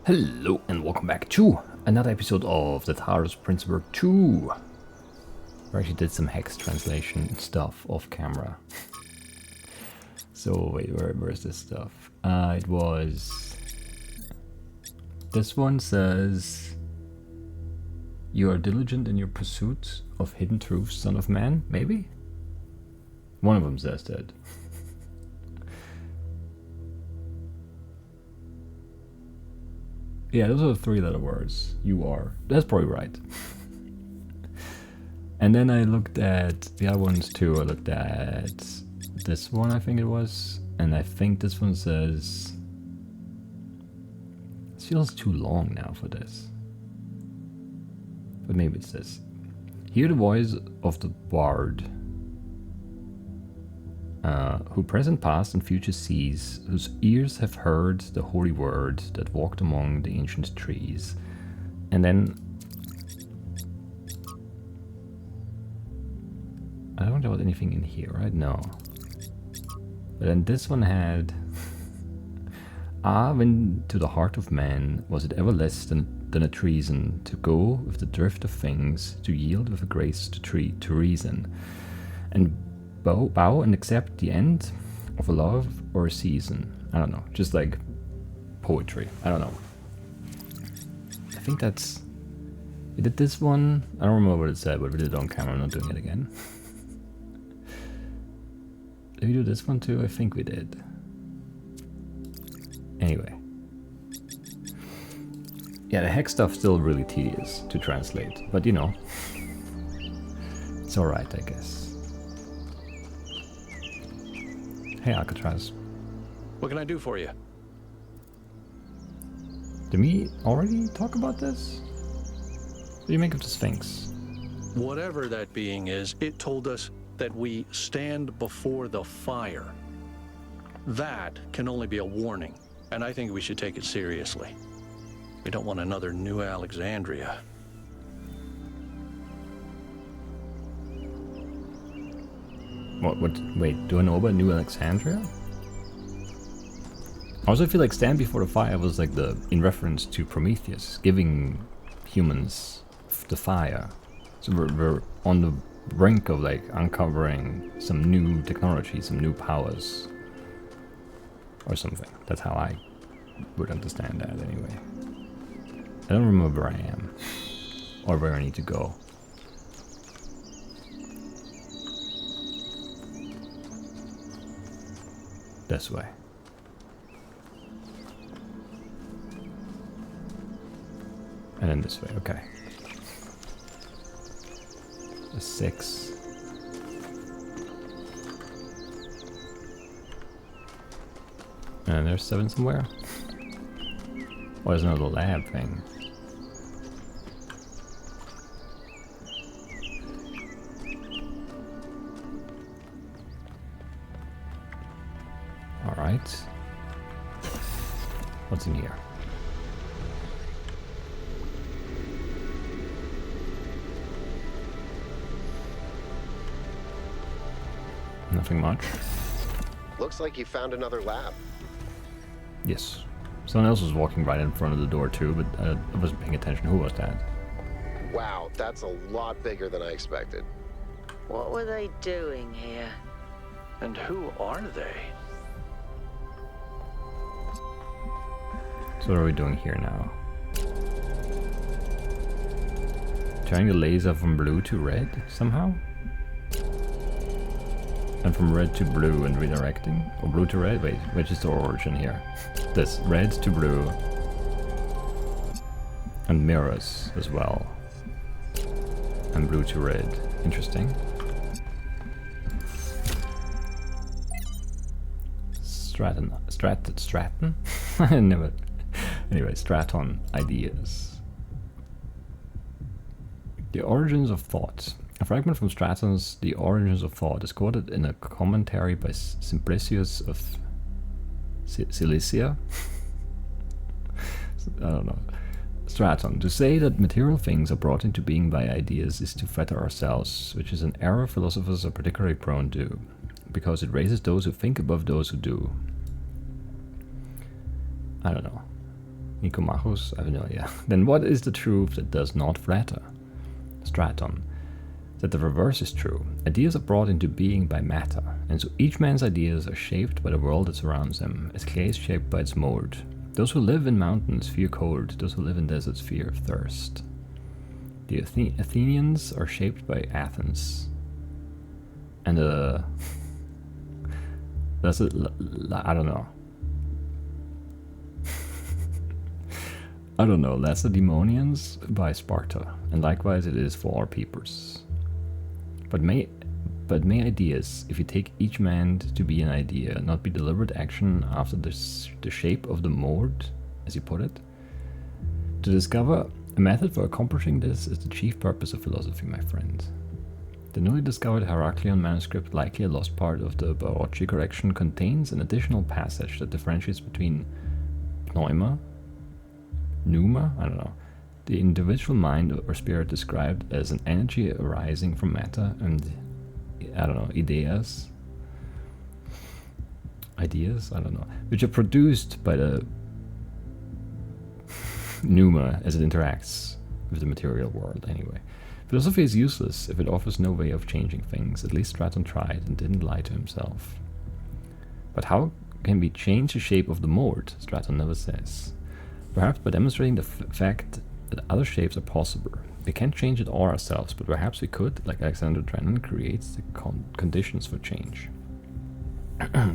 Hello and welcome back to another episode of the Talos Principle 2. I actually did some hex translation stuff off camera. So wait, where's this stuff? It was... This one says... You are diligent in your pursuit of hidden truths, son of man, maybe? One of them says that. Yeah, those are the three-letter words. You are. That's probably right. And then I looked at the other ones too. I looked at this one, I think it was. And I think this one says... This feels too long now for this. But maybe it's this. Hear the voice of the bard, who present, past, and future sees, whose ears have heard the holy word that walked among the ancient trees. And then... I don't know anything in here, right? No. But then this one had... when to the heart of man was it ever less than a treason to go with the drift of things, to yield with a grace to reason, and bow and accept the end of a love or a season. I don't know, just like poetry. I don't know. I think that's... We did this one. I don't remember what it said, but we did it on camera. I'm not doing it again. Did we do this one too? I think we did. Anyway. Yeah, the hex stuff's still really tedious to translate, but you know. It's alright, I guess. Hey, Alcatraz. What can I do for you? Did we already talk about this? What do you make of the Sphinx? Whatever that being is, it told us that we stand before the fire. That can only be a warning, and I think we should take it seriously. We don't want another New Alexandria. Wait, do I know about New Alexandria? I also feel like Stand Before the Fire was like in reference to Prometheus, giving humans the fire. So we're on the brink of like uncovering some new technology, some new powers. Or something. That's how I would understand that anyway. I don't remember where I am. Or where I need to go. This way. And then this way, okay. A 6. And there's 7 somewhere. Oh, there's another lab thing. Alright. What's in here? Nothing much. Looks like you found another lab. Yes. Someone else was walking right in front of the door too, but I wasn't paying attention. Who was that? Wow, that's a lot bigger than I expected. What were they doing here? And who are they? So what are we doing here now? Turning the laser from blue to red, somehow? And from red to blue and redirecting? Or blue to red? Wait, which is the origin here? This, red to blue. And mirrors as well. And blue to red. Interesting. Stratton? I never... Anyway, Straton ideas. The origins of thought. A fragment from Straton's The Origins of Thought is quoted in a commentary by Simplicius of Cilicia. I don't know. Straton. To say that material things are brought into being by ideas is to flatter ourselves, which is an error philosophers are particularly prone to, because it raises those who think above those who do. I don't know. Nicomachus? I have no idea. Then what is the truth that does not flatter? Straton. That the reverse is true. Ideas are brought into being by matter, and so each man's ideas are shaped by the world that surrounds him, as clay is shaped by its mold. Those who live in mountains fear cold, those who live in deserts fear thirst. The Athenians are shaped by Athens. And that's it. I don't know. I don't know. Lacedaemonians by Sparta, and likewise it is for our peoples. But may ideas, if you take each man to be an idea, not be deliberate action after the shape of the mold, as you put it? To discover a method for accomplishing this is the chief purpose of philosophy, my friend. The newly discovered Heraclean manuscript, likely a lost part of the Barocci correction, contains an additional passage that differentiates between pneuma, I don't know, the individual mind or spirit described as an energy arising from matter, and, I don't know, ideas, I don't know, which are produced by the pneuma as it interacts with the material world anyway. Philosophy is useless if it offers no way of changing things. At least Straton tried and didn't lie to himself. But how can we change the shape of the mold? Straton never says. Perhaps by demonstrating the fact that other shapes are possible. We can't change it all ourselves, but perhaps we could, like Alexander Drennan creates the conditions for change.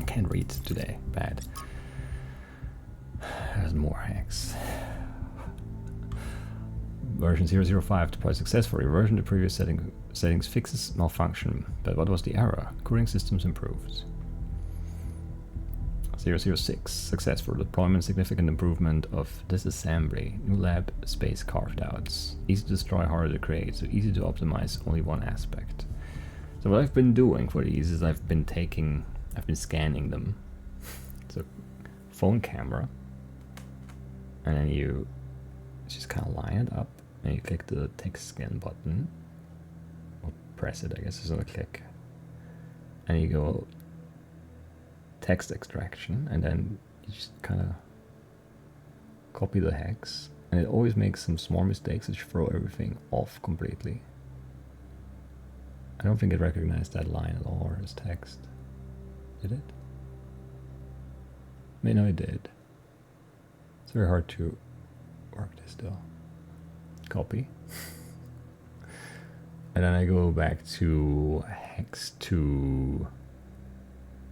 Can't read today. Bad. There's more hacks. Version 005 deployed successfully. Reversion to previous settings fixes malfunction. But what was the error? Cooling systems improved. 006 successful deployment, significant improvement of disassembly. New lab space carved out. Easy to destroy, harder to create. So easy to optimize only one aspect. So what I've been doing for these is I've been scanning them. So phone camera, and then you just kind of line it up. And you click the text scan button, or press it, I guess, is on a click. And you go text extraction, and then you just kind of copy the hex. And it always makes some small mistakes which throw everything off completely. I don't think it recognized that line at all as text. Did it? Maybe no, it did. It's very hard to work this though. Copy. And then I go back to hex to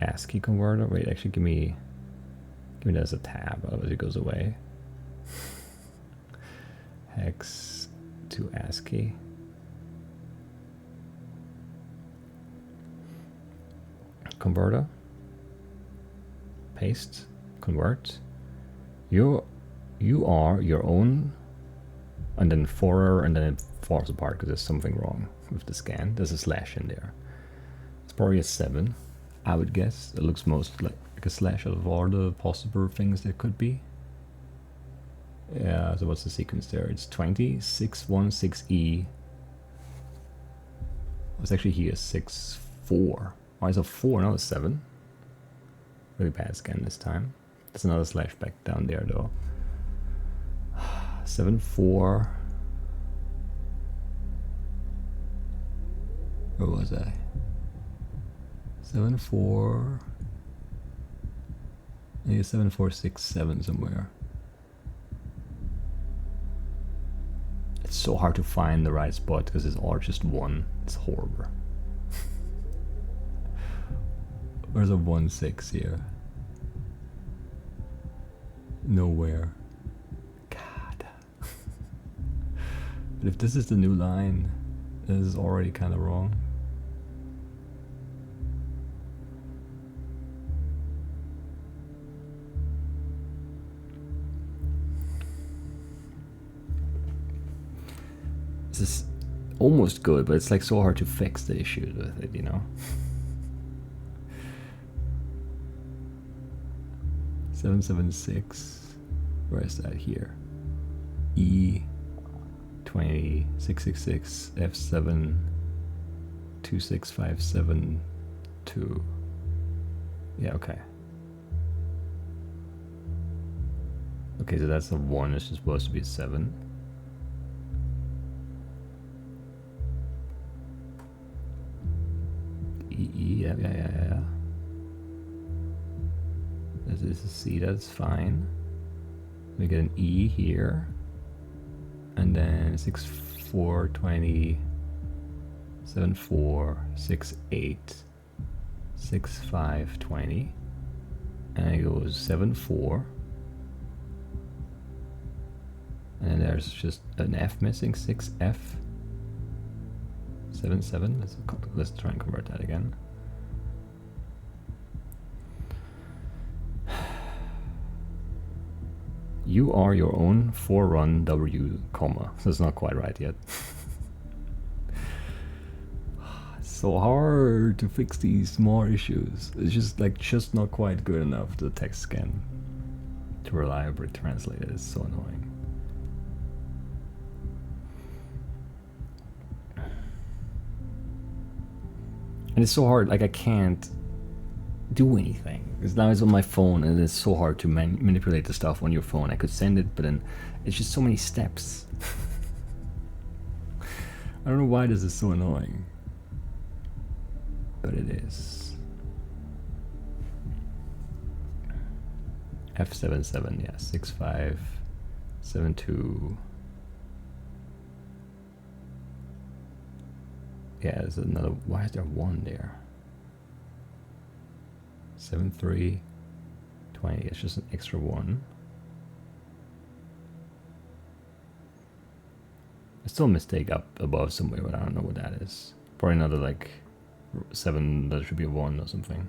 ASCII converter. Wait, actually give me that as a tab, otherwise it goes away. Hex to ASCII. Converter. Paste. Convert. You are your own. And then forer, and then it falls apart because there's something wrong with the scan. There's a slash in there. It's probably a 7, I would guess. It looks most like a slash out of all the possible things there could be. Yeah, so what's the sequence there? It's 20616E. It's actually here 64. Why is a 4, not a 7? Really bad scan this time. There's another slash back down there though. 7-4. Where was I? 7-4. I think 7-4-6-7 somewhere. It's so hard to find the right spot because it's all just 1. It's horrible. Where's a 1-6 here? Nowhere. But if this is the new line, this is already kind of wrong. This is almost good, but it's like so hard to fix the issues with it, you know? 776. Where is that here? E 20666 F7 26572. Yeah, okay. Okay, so that's a 1, it's just supposed to be a 7. Yeah. This is a C, that's fine. We get an E here. And then 6, 4, 20, 7, 4, 6, 8, 6, 5, 20. And it goes 7, 4. And then there's just an F missing, 6F. 7, 7. Let's try and convert that again. You are your own forerun W, comma. So it's not quite right yet. It's so hard to fix these small issues. It's just not quite good enough, the text scan, to reliably translate it. It's so annoying. And it's so hard, like I can't do anything. Because now it's on my phone and it's so hard to manipulate the stuff on your phone. I could send it, but then it's just so many steps. I don't know why this is so annoying. But it is. F77, yeah, 6, 5, 7, 2. Yeah, there's another. Why is there 1 there? 7, 3, 20. It's just an extra 1. There's still a mistake up above somewhere, but I don't know what that is. Probably another like 7 that should be a 1 or something.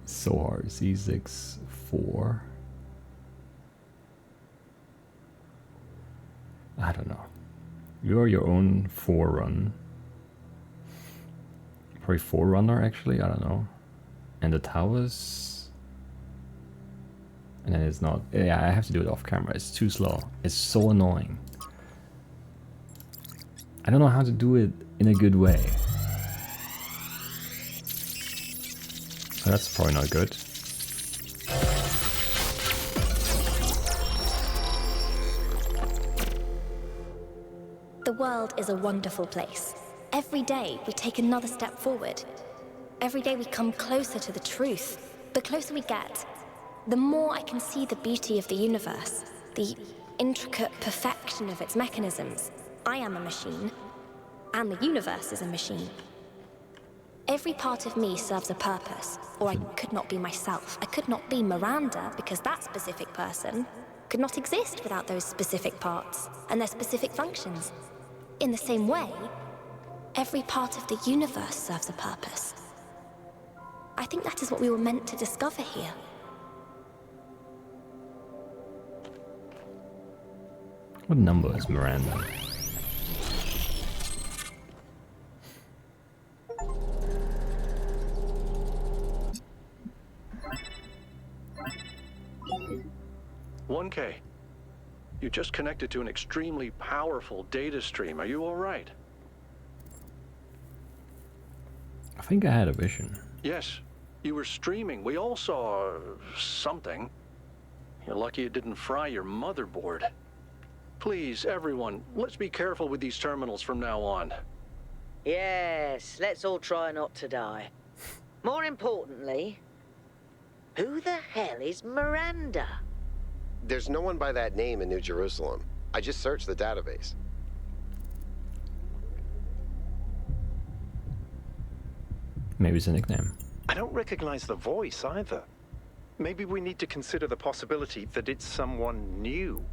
So hard. C6, 4. I don't know. You are your own forerun. Probably forerunner, actually. I don't know. And the towers. And then it's not. Yeah, I have to do it off camera. It's too slow. It's so annoying. I don't know how to do it in a good way. Oh, that's probably not good. The world is a wonderful place. Every day we take another step forward. Every day we come closer to the truth. The closer we get, the more I can see the beauty of the universe, the intricate perfection of its mechanisms. I am a machine, and the universe is a machine. Every part of me serves a purpose, or I could not be myself. I could not be Miranda, because that specific person could not exist without those specific parts and their specific functions. In the same way, every part of the universe serves a purpose. I think that is what we were meant to discover here. What number is Miranda? "1K, you just connected to an extremely powerful data stream. Are you all right?" I think I had a vision. "Yes, you were streaming. We all saw something. You're lucky it didn't fry your motherboard. Please, everyone, let's be careful with these terminals from now on." Yes, let's all try not to die. More importantly, who the hell is Miranda? There's no one by that name in New Jerusalem. I just searched the database. Maybe it's a nickname. I don't recognize the voice either. Maybe we need to consider the possibility that it's someone new.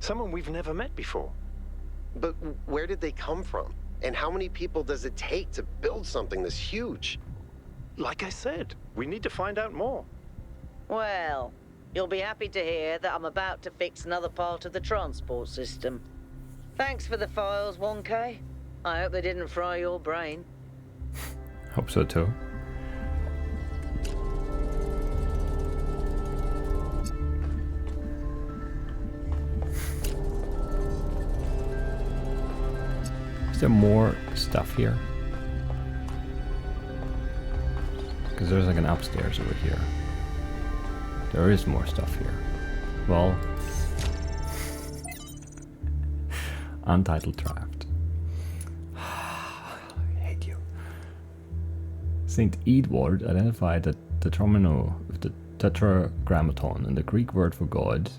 Someone we've never met before. But where did they come from? And how many people does it take to build something this huge? Like I said, we need to find out more. Well, you'll be happy to hear that I'm about to fix another part of the transport system. Thanks for the files, 1K. I hope they didn't fry your brain. Hope so too. Is there more stuff here? Because Because there's like an upstairs over here. There is more stuff here. Well, untitled draft. I hate you. Saint Edward identified that the tetromino with the tetragrammaton and the Greek word for God,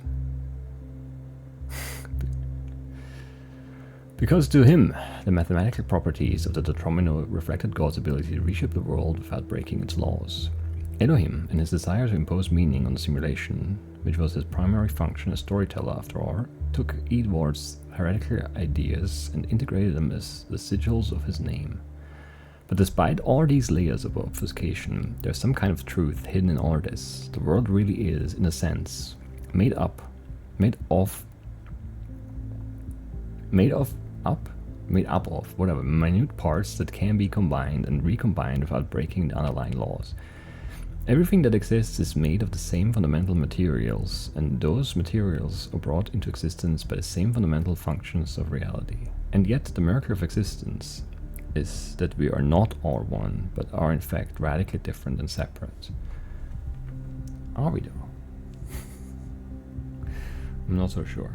because to him the mathematical properties of the tetromino reflected God's ability to reshape the world without breaking its laws. Elohim, in his desire to impose meaning on the simulation, which was his primary function as storyteller after all, took Edward's heretical ideas and integrated them as the sigils of his name. But despite all these layers of obfuscation, there's some kind of truth hidden in all this. The world really is, in a sense, made up of whatever minute parts that can be combined and recombined without breaking the underlying laws. Everything that exists is made of the same fundamental materials, and those materials are brought into existence by the same fundamental functions of reality. And yet the miracle of existence is that we are not all one, but are in fact radically different and separate. Are we though? I'm not so sure.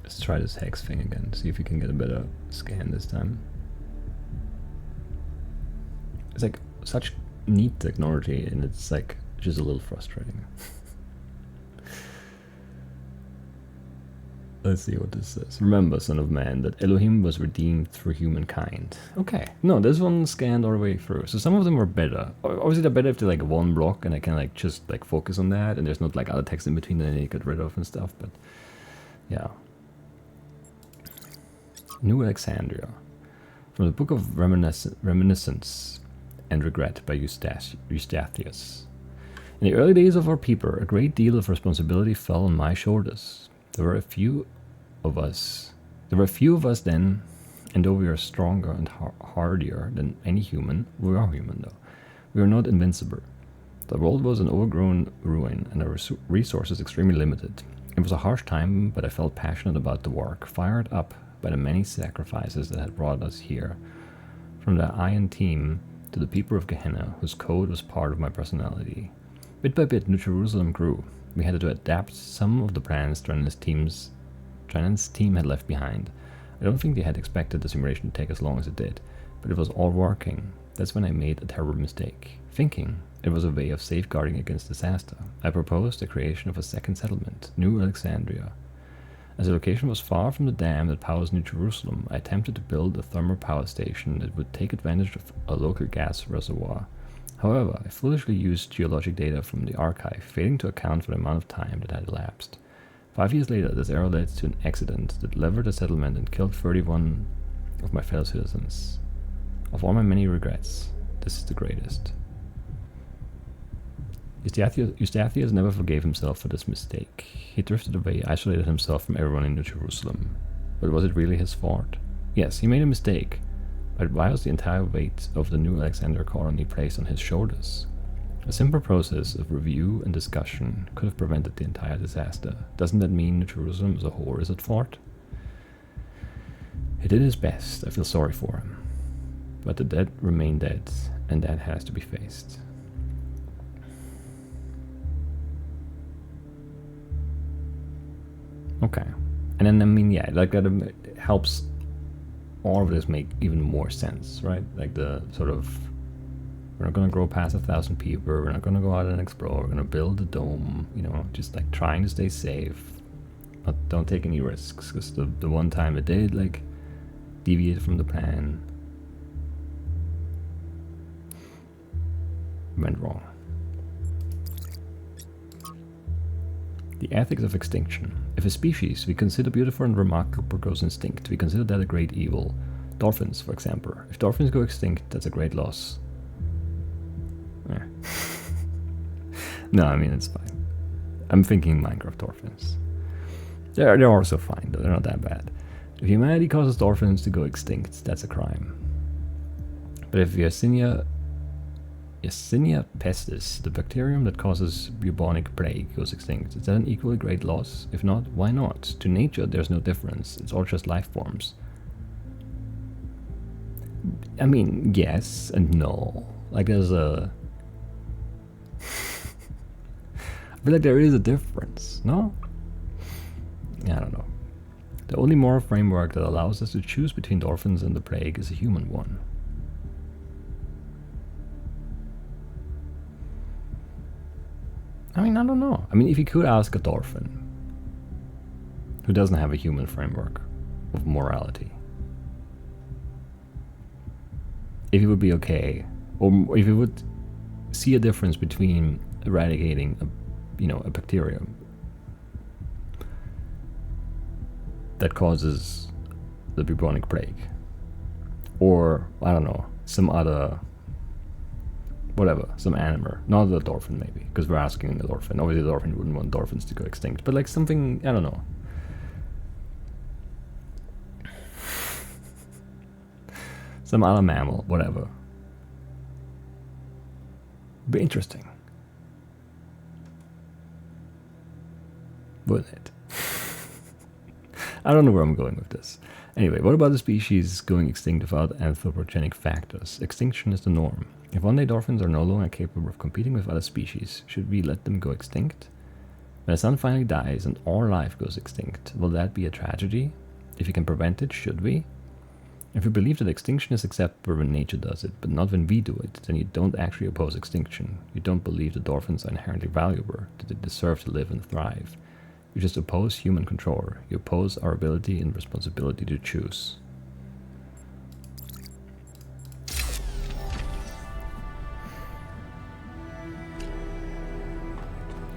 Let's try this hex thing again, see if we can get a better scan this time. It's like such neat technology, and it's like just a little frustrating. Let's see what this says. Remember, son of man, that Elohim was redeemed through humankind. Okay, no, this one scanned all the way through. So some of them were better. Obviously they're better if they're like one block and I can like just like focus on that, and there's not like other text in between that I need to get rid of and stuff, but yeah. New Alexandria. From the Book of Reminiscence and Regret by Eustathius. In the early days of our people, a great deal of responsibility fell on my shoulders. There were a few of us then, and though we are stronger and hardier than any human, we are human though. We are not invincible. The world was an overgrown ruin, and our resources extremely limited. It was a harsh time, but I felt passionate about the work, fired up by the many sacrifices that had brought us here. From the Iron Team to the people of Gehenna, whose code was part of my personality. Bit by bit, New Jerusalem grew. We had to adapt some of the plans Drennan's team had left behind. I don't think they had expected the simulation to take as long as it did, but it was all working. That's when I made a terrible mistake. Thinking it was a way of safeguarding against disaster, I proposed the creation of a second settlement, New Alexandria. As the location was far from the dam that powers New Jerusalem, I attempted to build a thermal power station that would take advantage of a local gas reservoir. However, I foolishly used geologic data from the archive, failing to account for the amount of time that had elapsed. 5 years later, this error led to an accident that levered the settlement and killed 31 of my fellow citizens. Of all my many regrets, this is the greatest. Eustathius never forgave himself for this mistake. He drifted away, isolated himself from everyone in New Jerusalem. But was it really his fault? Yes, he made a mistake, but why was the entire weight of the New Alexandria colony placed on his shoulders? A simple process of review and discussion could have prevented the entire disaster. Doesn't that mean New Jerusalem as a whole is at fault? He did his best, I feel sorry for him. But the dead remain dead, and that has to be faced. Okay. And then, I mean, yeah, like that helps all of this make even more sense, right? Like the sort of, we're not going to grow past 1,000 people, we're not going to go out and explore, we're going to build a dome, you know, just like trying to stay safe. Don't take any risks, because the one time it did, like, deviate from the plan, went wrong. The ethics of extinction. If a species we consider beautiful and remarkable goes extinct, we consider that a great evil. Dolphins, for example. If dolphins go extinct, that's a great loss. Eh. No, I mean, it's fine. I'm thinking Minecraft dolphins. They're also fine, though. They're not that bad. If humanity causes dolphins to go extinct, that's a crime. But if Yersinia pestis, the bacterium that causes bubonic plague, goes extinct, is that an equally great loss? If not, why not? To nature, there's no difference. It's all just life forms. I mean, yes and no. Like, there's a... I feel like there is a difference, no? I don't know. The only moral framework that allows us to choose between dolphins and the plague is a human one. I mean, I don't know. I mean, if you could ask a dolphin who doesn't have a human framework of morality, if he would be okay, or if he would see a difference between eradicating a bacterium that causes the bubonic plague, or I don't know, some other, whatever, some animal, not the dolphin maybe, because we're asking the dolphin. Obviously the dolphin wouldn't want dolphins to go extinct, but like something, I don't know. Some other mammal, whatever. Be interesting. Wouldn't it? I don't know where I'm going with this. Anyway, what about the species going extinct without anthropogenic factors? Extinction is the norm. If one day dolphins are no longer capable of competing with other species, should we let them go extinct? When the sun finally dies and all life goes extinct, will that be a tragedy? If you can prevent it, should we? If you believe that extinction is acceptable when nature does it, but not when we do it, then you don't actually oppose extinction. You don't believe that dolphins are inherently valuable, that they deserve to live and thrive. You just oppose human control. You oppose our ability and responsibility to choose.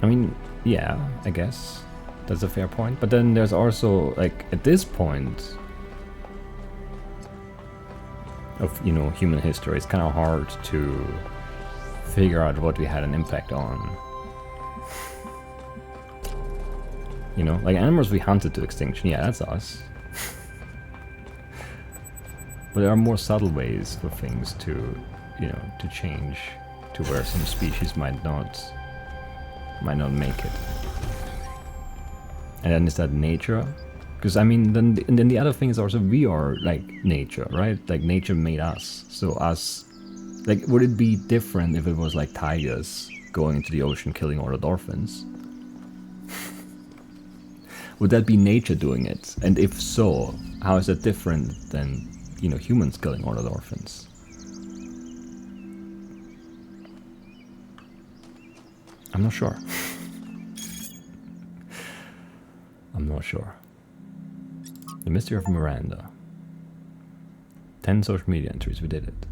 I mean, yeah, I guess that's a fair point. But then there's also, like, at this point of, human history, it's kind of hard to figure out what we had an impact on. Like animals we hunted to extinction, yeah, that's us. But there are more subtle ways for things to, to change to where some species might not make it. And then is that nature? Because I mean, then the other thing is also we are like nature, right? Like nature made us. So us, like, would it be different if it was like tigers going into the ocean killing all the dolphins? Would that be nature doing it? And if so, how is that different than, humans killing all the dolphins? I'm not sure. I'm not sure. The Mystery of Miranda. 10 social media entries, we did it.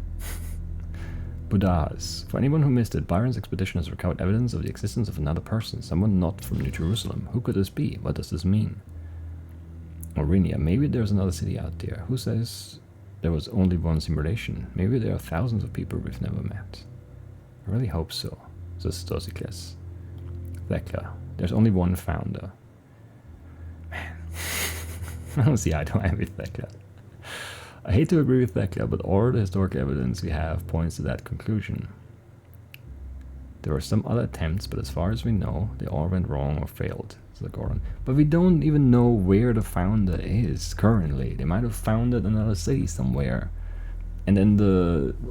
Buddhas. For anyone who missed it, Byron's expedition has recovered evidence of the existence of another person, someone not from New Jerusalem. Who could this be? What does this mean? Aurinia. Maybe there's another city out there. Who says there was only one simulation? Maybe there are thousands of people we've never met. I really hope so. Says Stosicles. Thekla. There's only one founder. Man. I don't see eye to eye with Thekla. I hate to agree with Thekla, but all the historic evidence we have points to that conclusion. There were some other attempts, but as far as we know, they all went wrong or failed, said Goran. But we don't even know where the founder is currently. They might have founded another city somewhere. And then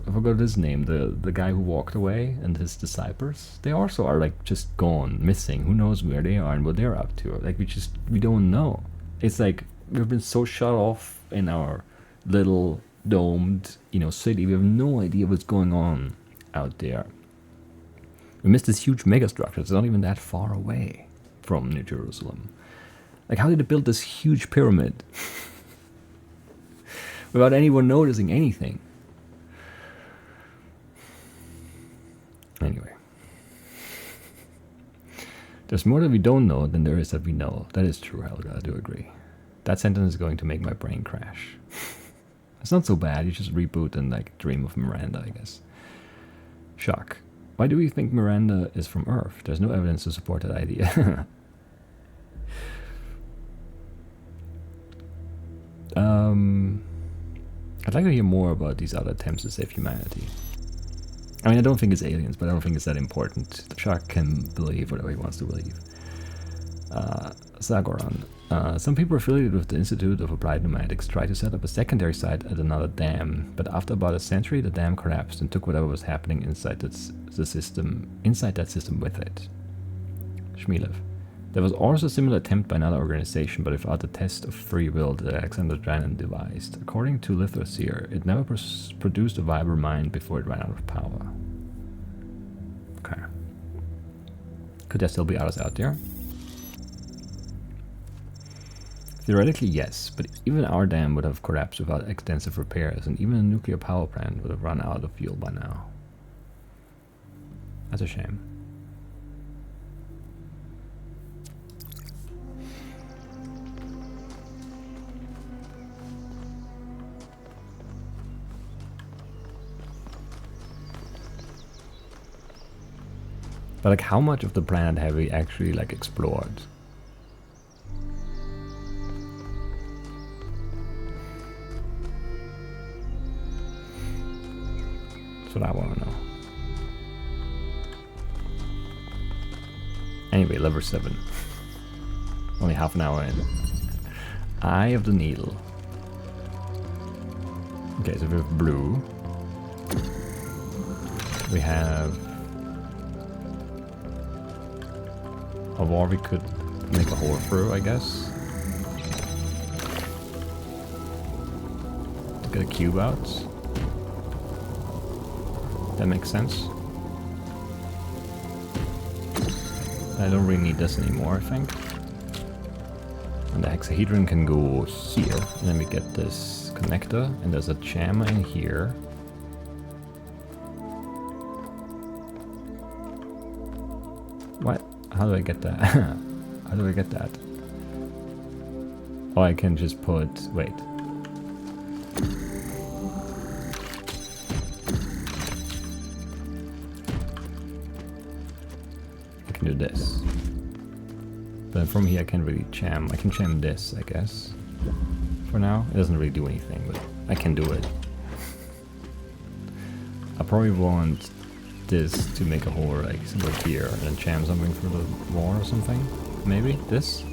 I forgot his name, the guy who walked away and his disciples, they also are like just gone, missing. Who knows where they are and what they're up to. Like we don't know. It's like we've been so shut off in our little domed, city. We have no idea what's going on out there. We missed this huge megastructure. It's not even that far away from New Jerusalem. Like, how did they build this huge pyramid without anyone noticing anything? Anyway. There's more that we don't know than there is that we know. That is true, Helga. I do agree. That sentence is going to make my brain crash. It's not so bad. You just reboot and like dream of Miranda, I guess. Shock. Why do we think Miranda is from Earth? There's no evidence to support that idea. I'd like to hear more about these other attempts to save humanity. I mean, I don't think it's aliens, but I don't think it's that important. Chuck can believe whatever he wants to believe. Zagoran. Some people affiliated with the Institute of Applied Pneumatics tried to set up a secondary site at another dam, but after about a century, the dam collapsed and took whatever was happening inside that system with it. Shmilev. There was also a similar attempt by another organization, but without the test of free will that Alexander Drannon devised. According to Lithosphere, it never produced a viable mind before it ran out of power. Okay. Could there still be others out there? Theoretically, yes, but even our dam would have collapsed without extensive repairs, and even a nuclear power plant would have run out of fuel by now. That's a shame. But like, how much of the planet have we actually like explored? That's what I want to know. Anyway, level 7. Only half an hour in. Eye of the Needle. Okay, so we have blue. We have a wall we could make a hole through, I guess. To get a cube out. That makes sense. I don't really need this anymore, I think. And the hexahedron can go here. And then we get this connector, and there's a jammer in here. What? How do I get that? How do I get that? Oh, I can just put... wait. I can do this. But from here I can't really jam. I can jam this, I guess. For now. It doesn't really do anything, but I can do it. I probably want this to make a hole like somewhere here and then jam something through the wall or something. Maybe this?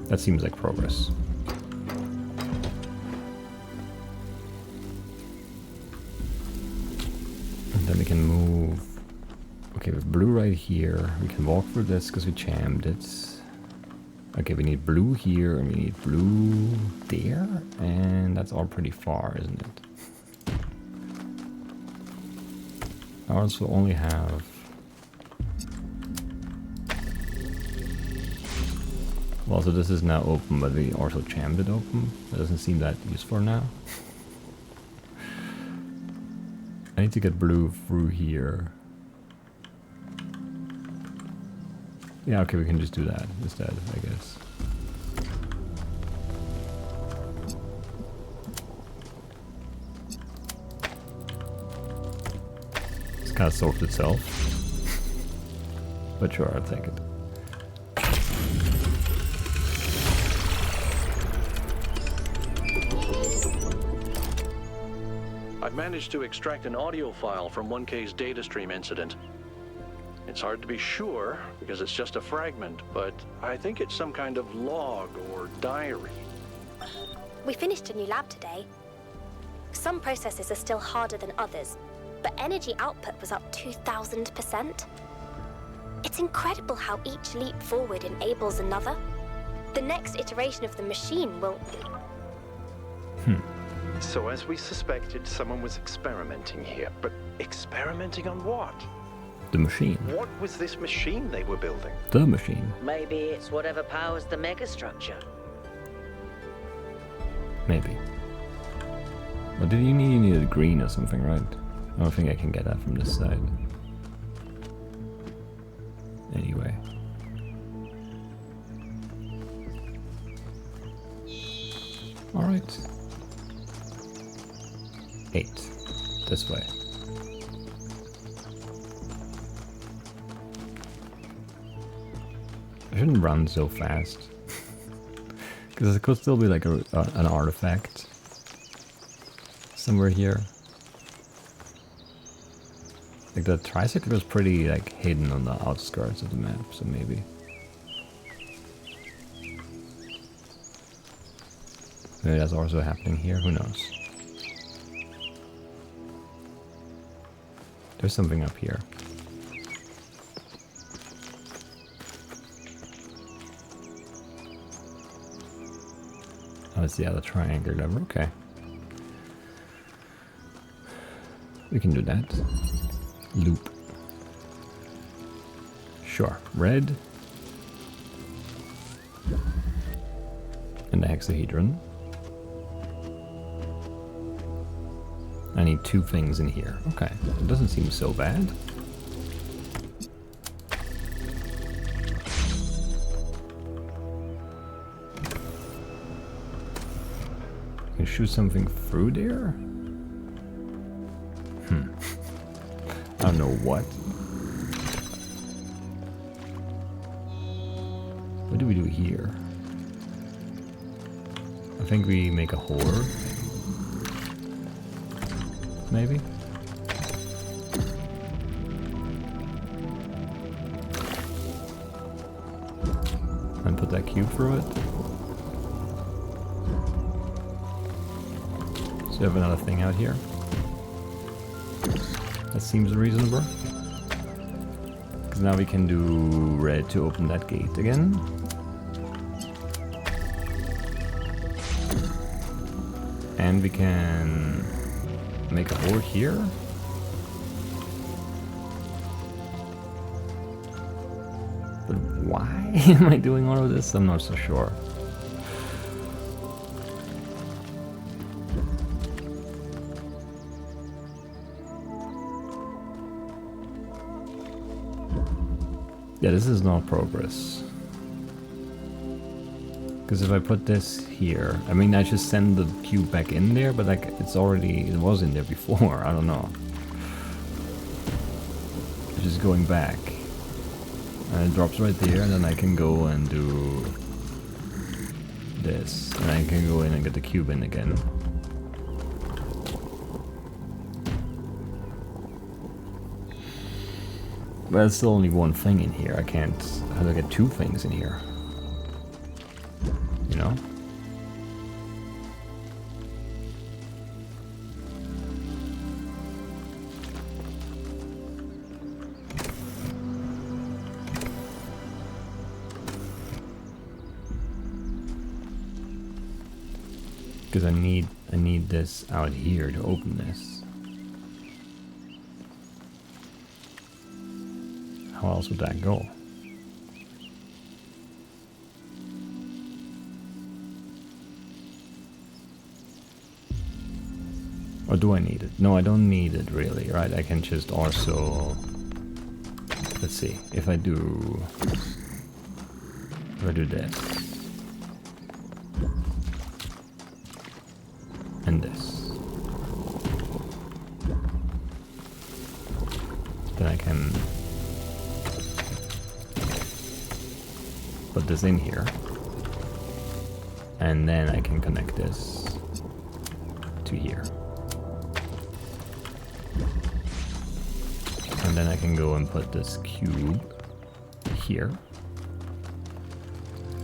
That seems like progress. And then we can move. Okay, with blue right here. We can walk through this because we jammed it. Okay, we need blue here, and we need blue there, and that's all pretty far, isn't it? I also only have... well, so this is now open, but we also jammed it open. That doesn't seem that useful now. I need to get blue through here. Yeah, okay, we can just do that instead, I guess. It's kind of solved itself. But sure, I'll take it. I've managed to extract an audio file from 1K's data stream incident. It's hard to be sure, because it's just a fragment, but I think it's some kind of log or diary. We finished a new lab today. Some processes are still harder than others, but energy output was up 2,000%. It's incredible how each leap forward enables another. The next iteration of the machine will... So as we suspected, someone was experimenting here, but experimenting on what? The machine. What was this machine they were building? The machine. Maybe it's whatever powers the megastructure. Maybe. What did you need? You needed green or something, right? I don't think I can get that from this side. Anyway. Alright. 8. This way. I shouldn't run so fast. Because it could still be like an artifact. Somewhere here. Like the tricycle is pretty like hidden on the outskirts of the map, so maybe. Maybe that's also happening here, who knows. There's something up here. Oh, it's the other triangle lever, okay. We can do that. Loop. Sure. Red. And the hexahedron. I need 2 things in here. Okay. It doesn't seem so bad. Can shoot something through there? I don't know what. What do we do here? I think we make a horde. Maybe? And put that cube through it. So we have another thing out here. That seems reasonable. Because now we can do red to open that gate again. And we can make a horde here. But why am I doing all of this? I'm not so sure. Yeah, this is not progress. Because if I put this here, I mean, I just send the cube back in there, but like, it was in there before, I don't know. It's just going back. And it drops right there, and then I can go and do this. And I can go in and get the cube in again. But there's still only 1 thing in here. I can't... How do I get 2 things in here? You know? Because I need this out here to open this. How else would that go? Or do I need it? No, I don't need it really, right? I can just also... Let's see, if I do this. And this. Then I can put this in here. And then I can connect this to here. And then I can go and put this cube here.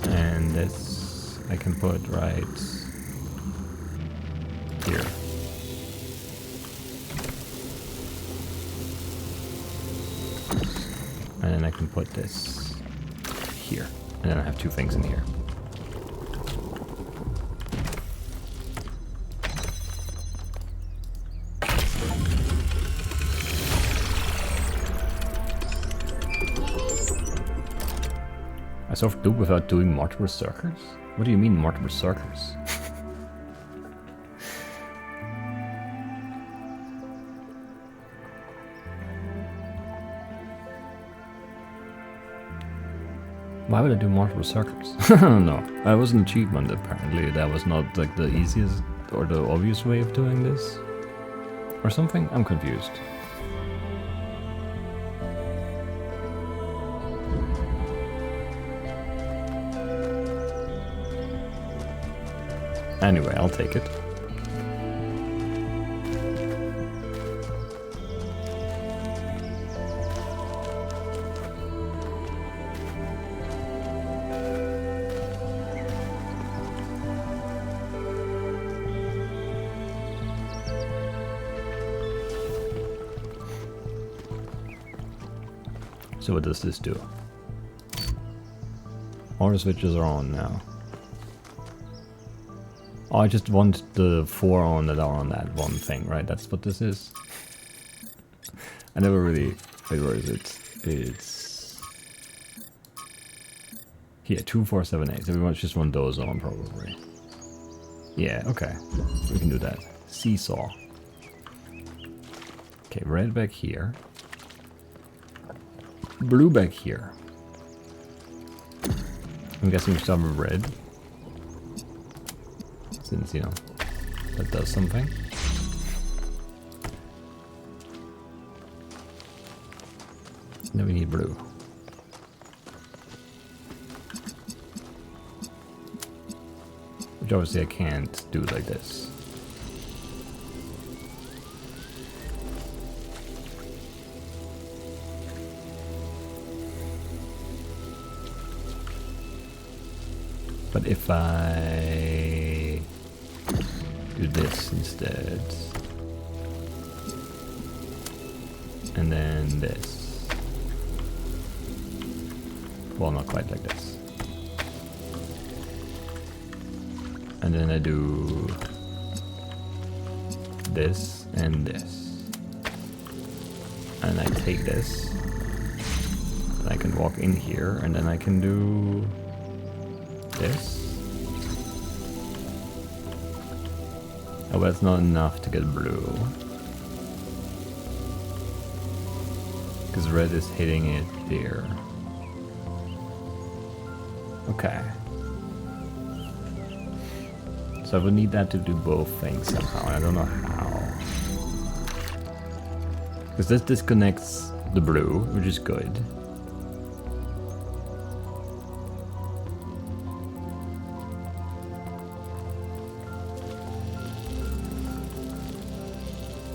And this I can put right here. And then I can put this here. And then I have 2 things in here. I solved loop without doing multiple circles? What do you mean multiple circles? Why would I do multiple circles? I don't know. That was an achievement apparently. That was not like the easiest or the obvious way of doing this. Or something? I'm confused. Anyway, I'll take it. So what does this do? All the switches are on now. Oh, I just want the 4 on that are on that one thing, right? That's what this is? I never really... Wait, where is it? It's... Here, 2, 4, 7, 8. So we just want those on, probably. Yeah, okay. We can do that. Seesaw. Okay, red back here. Blue back here. I'm guessing we start with red. Since, you know, that does something. Then we need blue. Which obviously I can't do like this. But if I do this instead, and then this, well, not quite like this, and then I do this and this, and I take this, and I can walk in here, and then I can do this. Oh, but it's not enough to get blue. Because red is hitting it here. Okay. So I would need that to do both things somehow, and I don't know how. Because this disconnects the blue, which is good.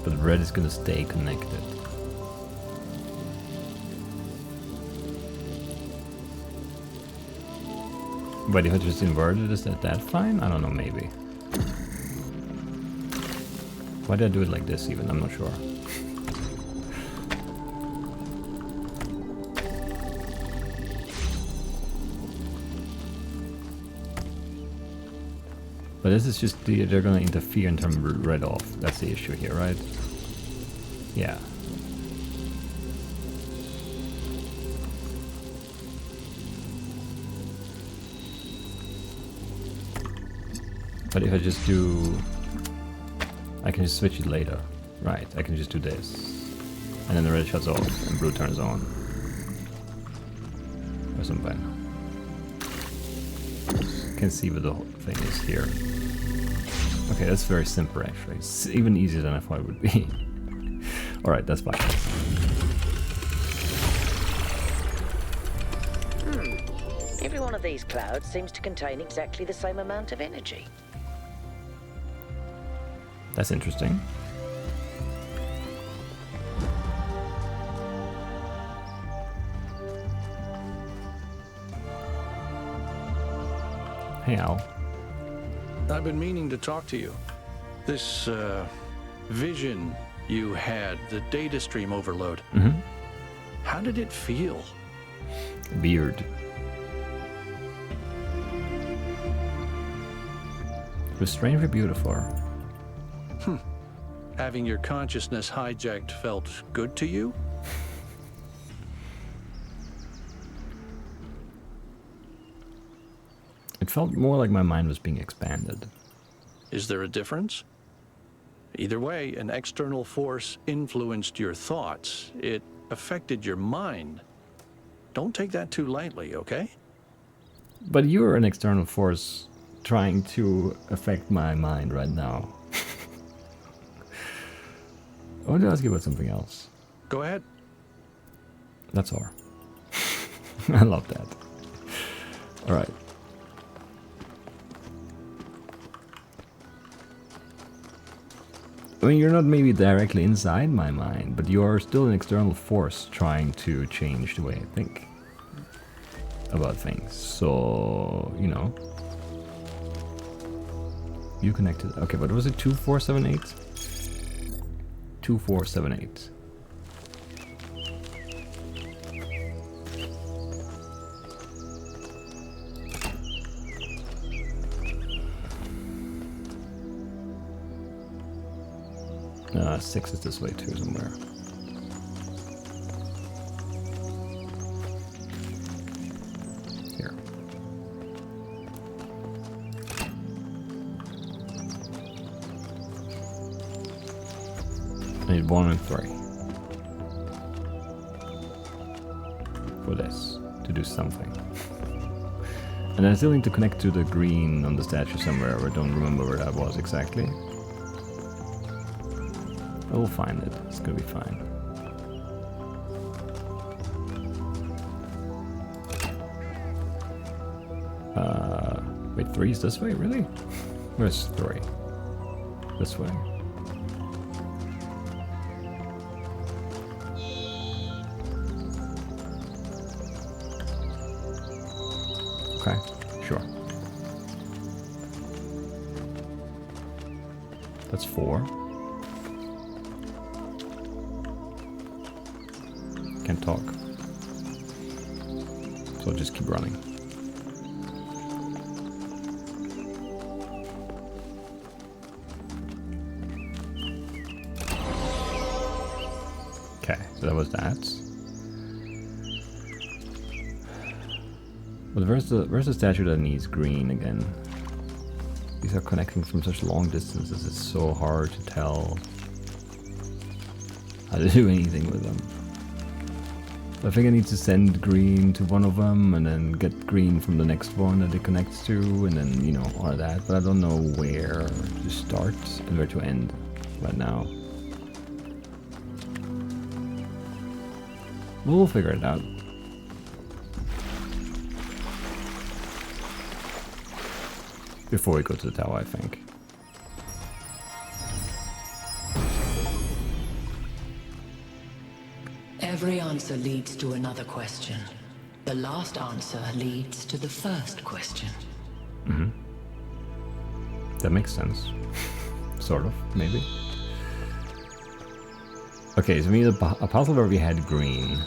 But red is gonna stay connected. But if I just inverted, is that fine? I don't know, maybe. Why did I do it like this even? I'm not sure. But this is just they're gonna interfere and turn red off. That's the issue here, right? Yeah. But if I just do... I can just switch it later. Right, I can just do this. And then the red shuts off and blue turns on. Or something. You can see what the whole thing is here. Okay, that's very simple actually. It's even easier than I thought it would be. Alright, that's fine. Every one of these clouds seems to contain exactly the same amount of energy. That's interesting. Hey, Al. I've been meaning to talk to you. This vision you had, the data stream overload. Mm-hmm. How did it feel? Weird. It was strangely beautiful. Having your consciousness hijacked felt good to you? It felt more like my mind was being expanded. Is there a difference? Either way, an external force influenced your thoughts. It affected your mind. Don't take that too lightly, okay? But you're an external force trying to affect my mind right now. I want to ask you about something else. Go ahead. That's all. I love that. Alright. I mean, you're not maybe directly inside my mind, but you're still an external force trying to change the way I think about things. So, you know. You connected. Okay, but was it 2478? 2478. No, 6 is this way too somewhere. Here. I need 1 and 3. For this. To do something. And I still need to connect to the green on the statue somewhere. I don't remember where that was exactly. I will find it. It's gonna be fine. Wait, 3 is this way? Really? Where's 3? This way. Okay, sure. That's 4. Can't talk. So I'll just keep running. Okay, so that was that. But where's the statue that needs green again? These are connecting from such long distances, it's so hard to tell how to do anything with them. I think I need to send green to one of them and then get green from the next one that it connects to and then, you know, all of that. But I don't know where to start and where to end right now. We'll figure it out. Before we go to the tower, I think. Every answer leads to another question. The last answer leads to the first question. Mm-hmm. That makes sense. Sort of, maybe. Okay, so we need a puzzle where we had green.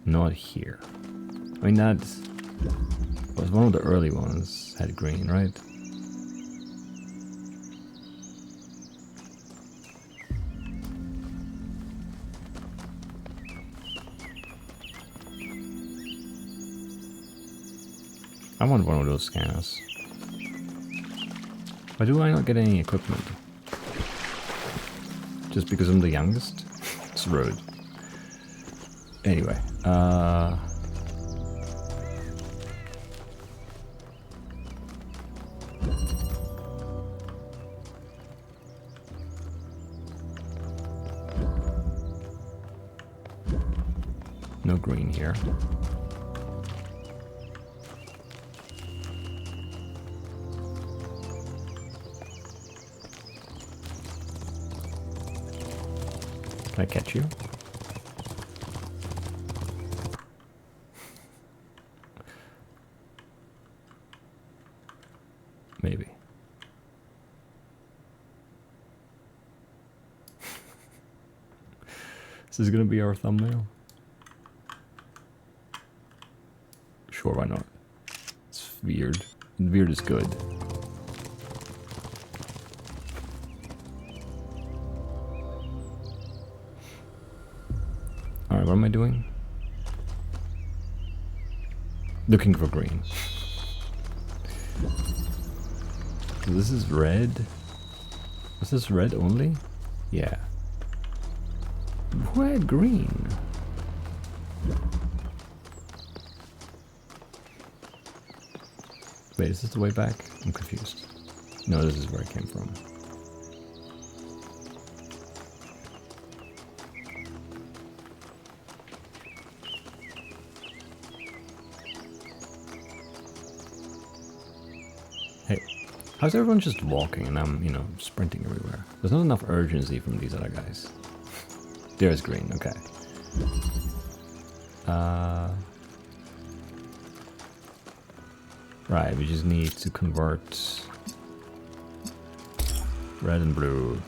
Not here. I mean, that was one of the early ones, had green, right? I want one of those scanners. Why do I not get any equipment? Just because I'm the youngest? It's rude. Anyway, no green here. Can I catch you? Maybe. This is gonna be our thumbnail? Sure, why not? It's weird. Weird is good. Alright, what am I doing? Looking for green. This is red. Was this red only? Yeah. Who had green? Wait, is this the way back? I'm confused. No, this is where I came from. How's everyone just walking and I'm, you know, sprinting everywhere? There's not enough urgency from these other guys. There's green, okay. Right, we just need to convert red and blue.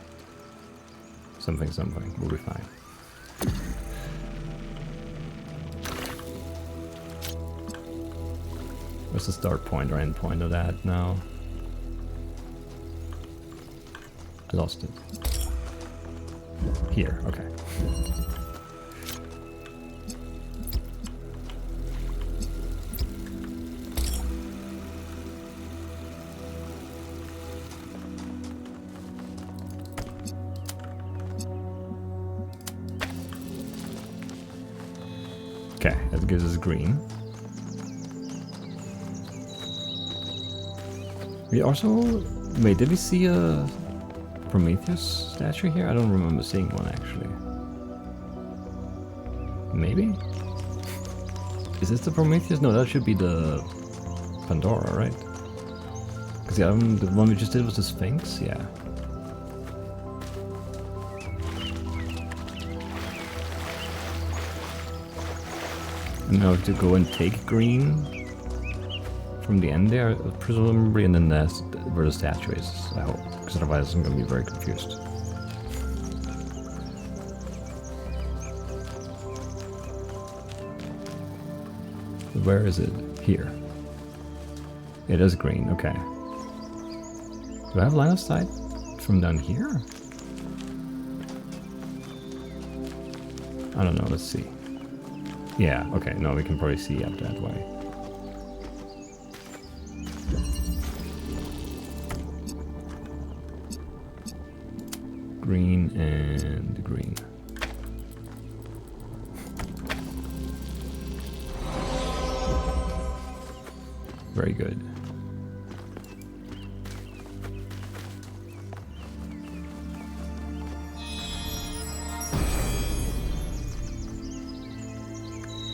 Something, something. We'll be fine. What's the start point or end point of that now? I lost it. Here, okay. Okay, that gives us green. We also... Wait, did we see a Prometheus statue here? I don't remember seeing one, actually. Maybe? Is this the Prometheus? No, that should be the Pandora, right? Because the one we just did was the Sphinx? Yeah. Now to go and take green from the end there, presumably, and then that's where the statue is, I hope, because otherwise I'm going to be very confused. Where is it? Here. It is green, okay. Do I have line of sight from down here? I don't know, let's see. Yeah, okay, no, we can probably see up that way. Green and green. Very good.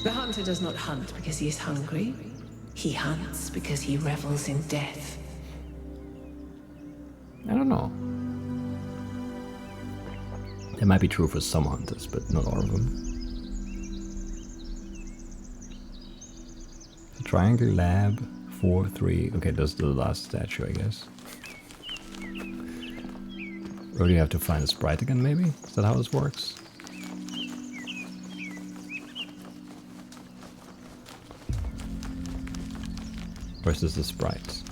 The hunter does not hunt because he is hungry. He hunts because he revels in death. I don't know. That might be true for some hunters, but not all of them. The Triangle Lab 4-3. Okay, that's the last statue, I guess. Or do you have to find a sprite again, maybe? Is that how this works? Versus the sprites.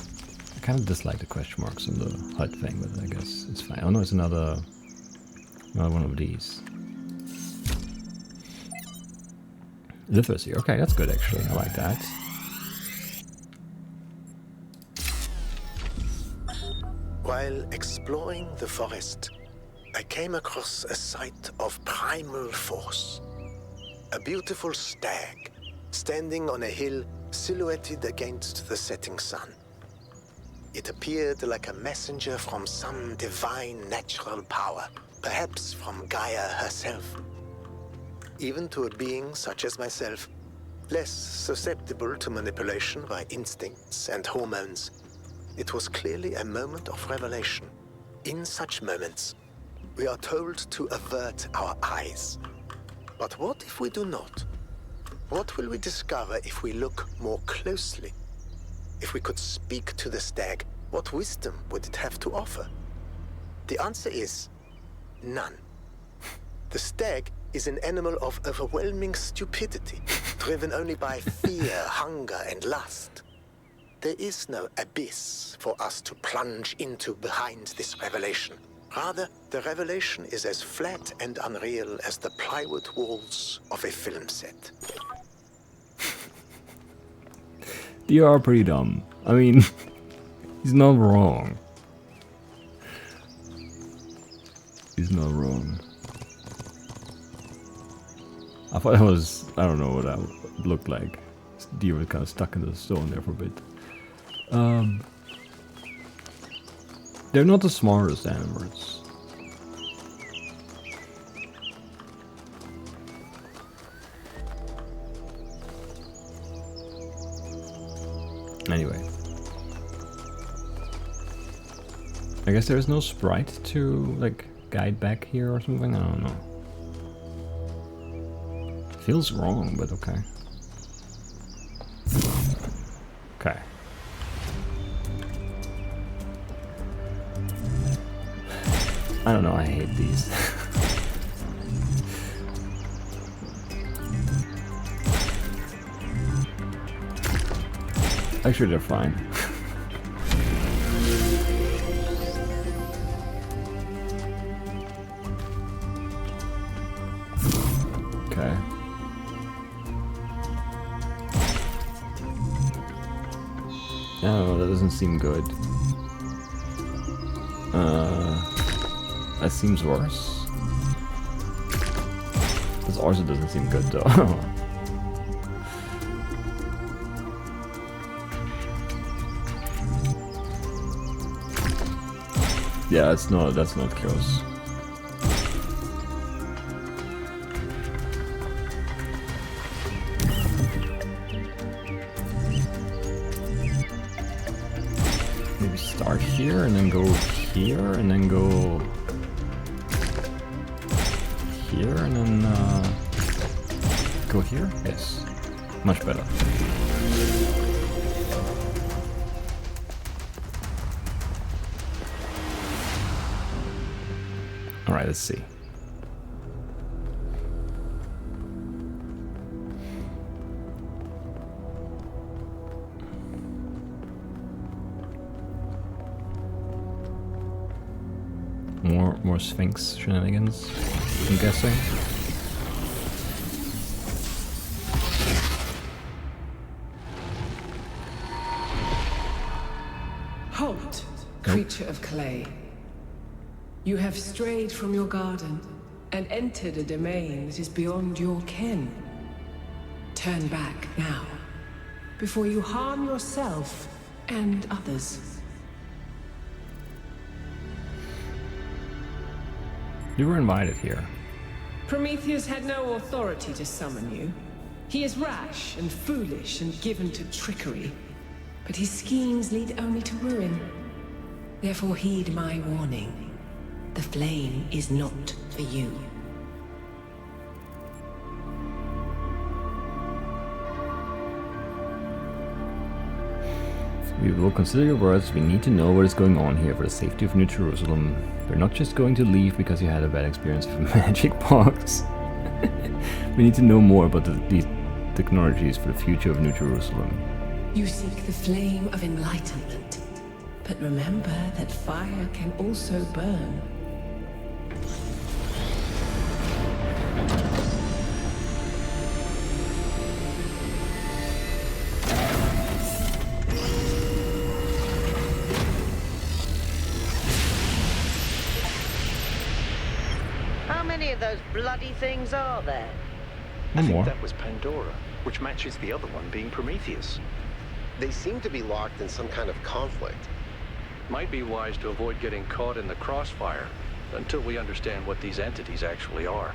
I kind of dislike the question marks on the HUD thing, but I guess it's fine. Oh no, it's another one of these. Lithos here. Okay, that's good actually. I like that. While exploring the forest, I came across a sight of primal force. A beautiful stag, standing on a hill silhouetted against the setting sun. It appeared like a messenger from some divine natural power, perhaps from Gaia herself. Even to a being such as myself, less susceptible to manipulation by instincts and hormones, it was clearly a moment of revelation. In such moments, we are told to avert our eyes. But what if we do not? What will we discover if we look more closely? If we could speak to the stag, what wisdom would it have to offer? The answer is none. The stag is an animal of overwhelming stupidity, driven only by fear, hunger, and lust. There is no abyss for us to plunge into behind this revelation. Rather, the revelation is as flat and unreal as the plywood walls of a film set. You are pretty dumb. I mean, he's not wrong. He's not wrong. I thought that was, I don't know what that looked like. This deer was kind of stuck in the stone there for a bit. They're not the smartest animals. Anyway. I guess there's no sprite to, like, guide back here or something? I don't know. Feels wrong, but okay. Okay. I don't know, I hate these. Actually, they're fine. Okay. No, that doesn't seem good. That seems worse. This also doesn't seem good though. Yeah, that's not close. Maybe start here and then go here and then go here and then go here? Yes. Much better. Alright, let's see. More Sphinx shenanigans, I'm guessing. Halt, creature of clay. You have strayed from your garden and entered a domain that is beyond your ken. Turn back now, before you harm yourself and others. You were invited here. Prometheus had no authority to summon you. He is rash and foolish and given to trickery, but his schemes lead only to ruin. Therefore heed my warning. The flame is not for you. We will consider your words. We need to know what is going on here for the safety of New Jerusalem. We're not just going to leave because you had a bad experience with a magic box. We need to know more about these technologies for the future of New Jerusalem. You seek the flame of enlightenment. But remember that fire can also burn. How many of those bloody things are there? I think more. that was Pandora, which matches the other one being Prometheus. They seem to be locked in some kind of conflict. Might be wise to avoid getting caught in the crossfire until we understand what these entities actually are.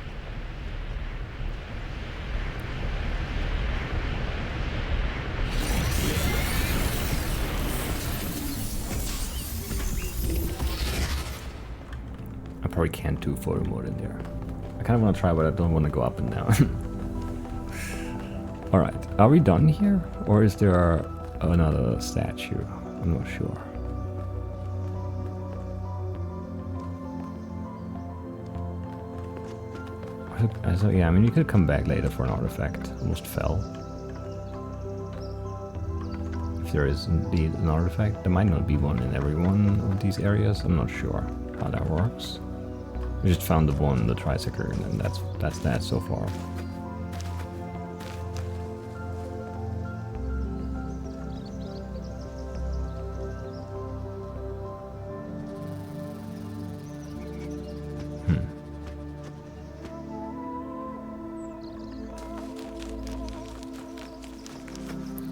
I probably can't do photo mode in there. I kind of want to try, but I don't want to go up and down. Alright, are we done here? Or is there another statue? I'm not sure. So, yeah, I mean, you could come back later for an artifact. Almost fell. If there is indeed an artifact, there might not be one in every one of these areas. I'm not sure how that works. We just found the one, the tricycle, and that's that so far.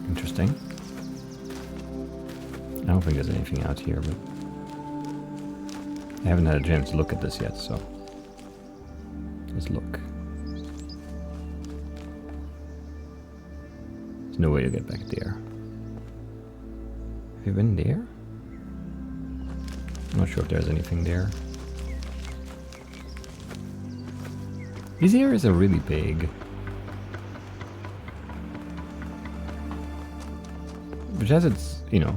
Interesting. I don't think there's anything out here, but I haven't had a chance to look at this yet, so let's look. There's no way to get back there. Have you been there? I'm not sure if there's anything there. These areas are really big. Which has its, you know,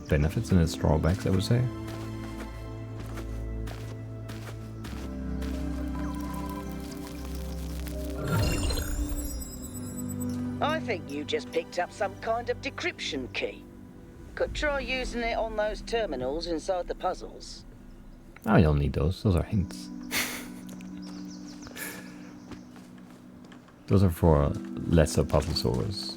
benefits and its drawbacks, I would say. I think you just picked up some kind of decryption key. Could try using it on those terminals inside the puzzles. I don't need those. Those are hints. Those are for lesser puzzle solvers.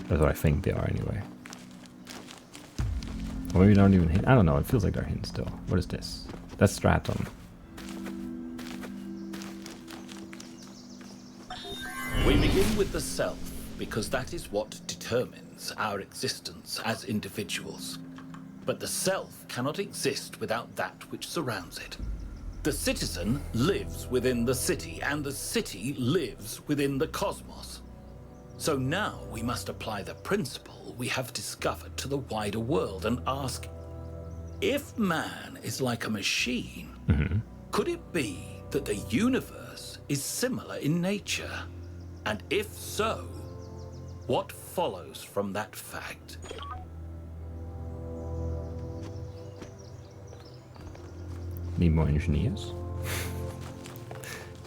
That's what I think they are anyway. Or maybe not even hint. I don't know. It feels like they're hints still. What is this? That's Stratum. We begin with the self, because that is what determines our existence as individuals. But the self cannot exist without that which surrounds it. The citizen lives within the city, and the city lives within the cosmos. So now we must apply the principle we have discovered to the wider world and ask, if man is like a machine, could it be that the universe is similar in nature? And if so, what follows from that fact? Need more engineers.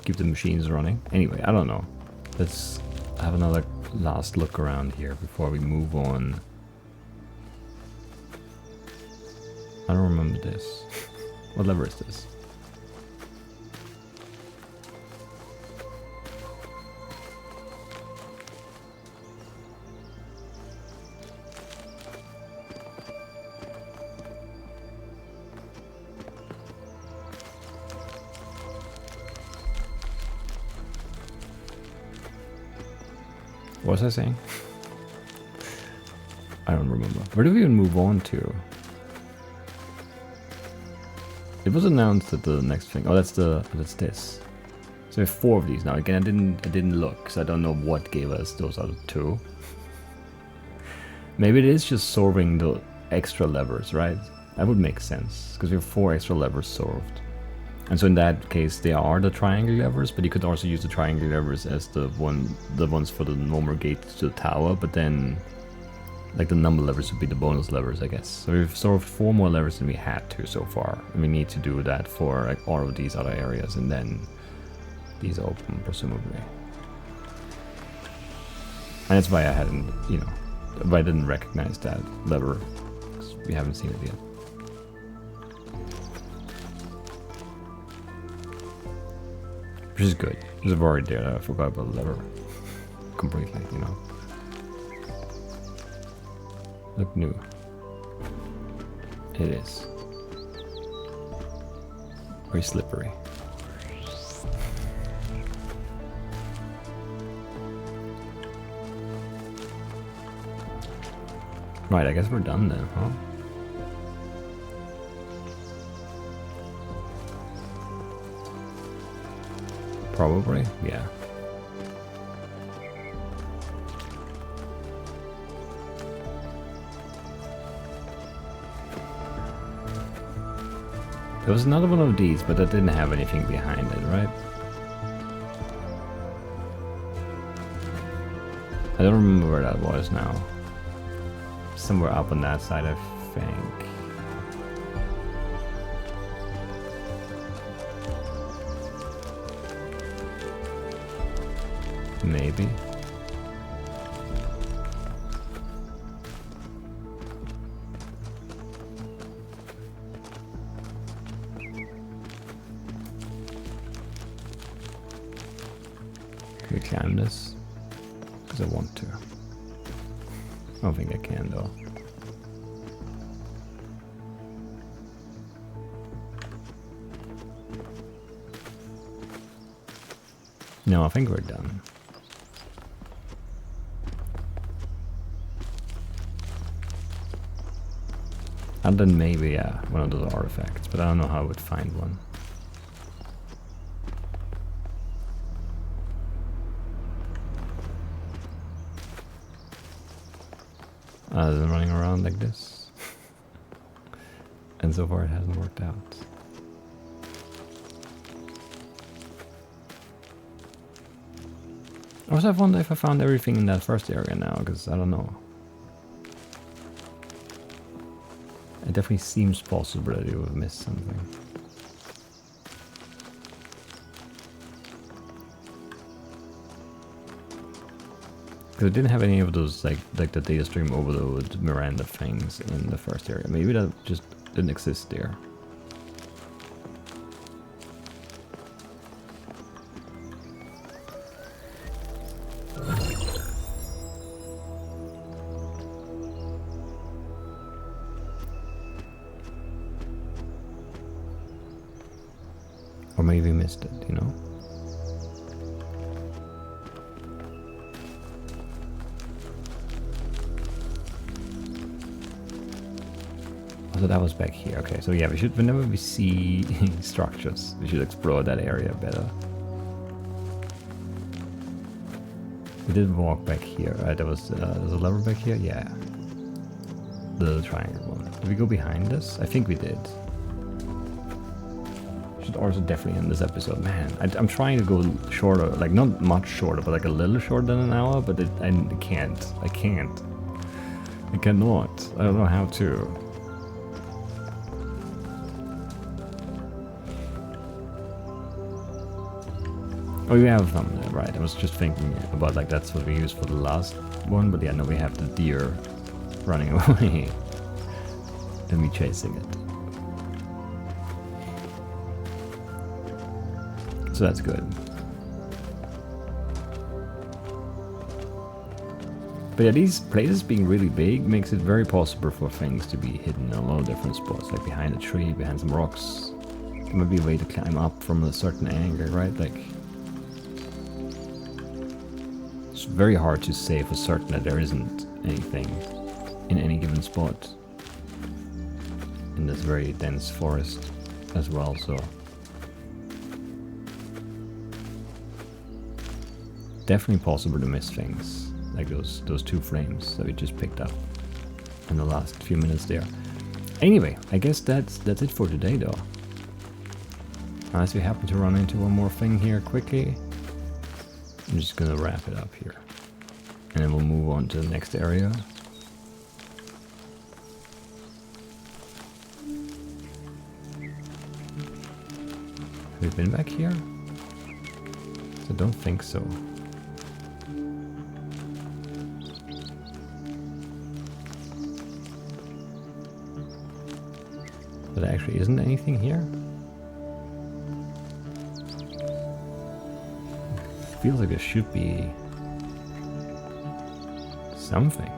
Keep the machines running. Anyway, I don't know. Let's have another last look around here before we move on. I don't remember this. What lever is this? What was I saying? I don't remember. Where did we even move on to? It was announced that the next thing. Oh, that's this. So we have 4 of these now. Again, I didn't look, so I don't know what gave us those other 2. Maybe it is just solving the extra levers, right? That would make sense because we have 4 extra levers solved. And so in that case, they are the triangle levers, but you could also use the triangle levers as the ones for the normal gate to the tower, but then like the number levers would be the bonus levers, I guess. So we've solved 4 more levers than we had to so far, and we need to do that for like all of these other areas, and then these open presumably. And that's why I hadn't, you know, why I didn't recognize that lever, because we haven't seen it yet. Which is good. There's a already there that I forgot about the lever completely, you know. Look new. It is. Very slippery. Right, I guess we're done then, huh? Probably, yeah. There was another one of these, but that didn't have anything behind it, right? I don't remember where that was now. Somewhere up on that side, I think. Maybe. Can we climb this? Because I want to. I don't think I can though. No, I think we're done. And then maybe, yeah, one of those artifacts, but I don't know how I would find one. Other than running around like this. And so far it hasn't worked out. Also, I wonder if I found everything in that first area now, because I don't know. It definitely seems possible that you would have missed something. Because it didn't have any of those, like the data stream overload Miranda things in the first area. Maybe that just didn't exist there. Or maybe missed it, you know? So that was back here. Okay, so yeah, whenever we see structures, we should explore that area better. We did walk back here, right? There's a lever back here? Yeah. The triangle one. Did we go behind this? I think we did. Should also definitely end this episode. Man, I'm trying to go shorter, like not much shorter, but like a little shorter than an hour, but I can't. I can't. I cannot. I don't know how to. Oh, you have thumbnail, right? I was just thinking about like that's what we used for the last one, but yeah, no, we have the deer running away and me chasing it. So that's good. But yeah, these places being really big makes it very possible for things to be hidden in a lot of different spots, like behind a tree, behind some rocks. There might be a way to climb up from a certain angle, right? Like, it's very hard to say for certain that there isn't anything in any given spot in this very dense forest as well, so definitely possible to miss things like those two frames that we just picked up in the last few minutes there. Anyway, I guess that's it for today though. Unless we happen to run into one more thing here quickly, I'm just gonna wrap it up here. And then we'll move on to the next area. Have we been back here? I don't think so. But there actually isn't anything here? Feels like there should be something.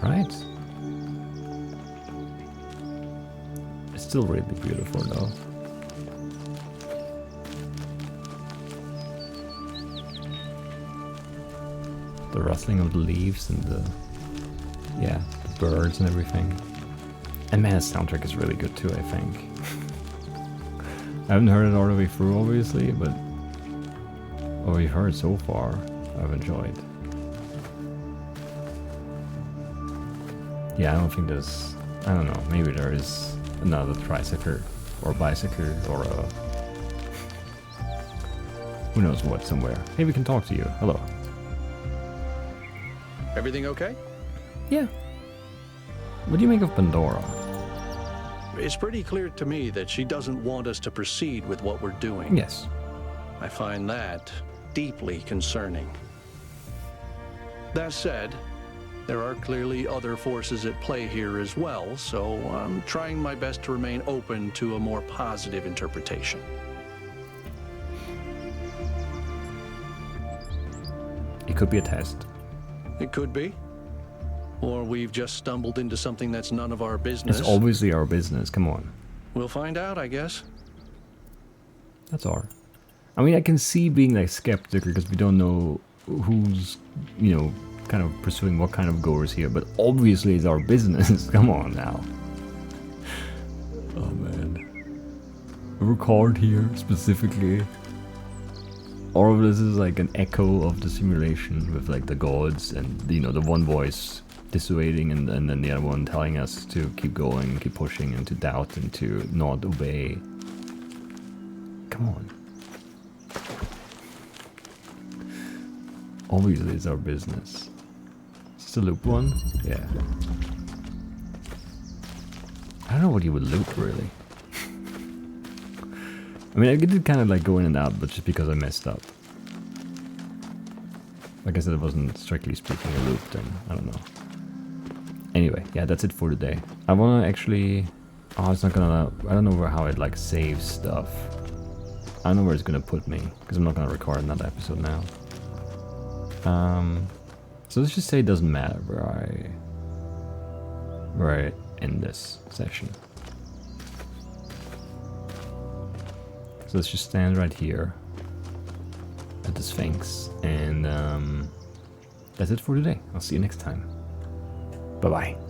Right? It's still really beautiful though. The rustling of the leaves and the birds and everything. And man, the soundtrack is really good too, I think. I haven't heard it all the way through, obviously, but what we've heard so far, I've enjoyed. Yeah, I don't think there's... I don't know, maybe there is another tricycle, or bicycle, or a... who knows what somewhere. Hey, we can talk to you. Hello. Everything okay? Yeah. What do you make of Pandora? It's pretty clear to me that she doesn't want us to proceed with what we're doing. Yes. I find that deeply concerning. That said, there are clearly other forces at play here as well, so I'm trying my best to remain open to a more positive interpretation. It could be a test. It could be. Or we've just stumbled into something that's none of our business. It's obviously our business, come on. We'll find out, I guess. That's all. I mean, I can see being like skeptical because we don't know who's, you know, kind of pursuing what kind of goers here, but obviously it's our business. Come on now. Oh man. A record here specifically. all of this is like an echo of the simulation with like the gods and, you know, the one voice dissuading and then the other one telling us to keep going, keep pushing, and to doubt and to not obey. Come on. Obviously it's our business. Is this a loop one? Yeah. I don't know what you would loop, really. I mean, I did kind of like go in and out, but just because I messed up. Like I said, it wasn't strictly speaking a loop, then I don't know. Anyway, yeah, that's it for today. I want to actually... Oh, it's not gonna... I don't know how it like saves stuff. I don't know where it's gonna put me, because I'm not gonna record another episode now. So let's just say it doesn't matter where I end this session. So let's just stand right here at the Sphinx, and that's it for today. I'll see you next time. Bye-bye.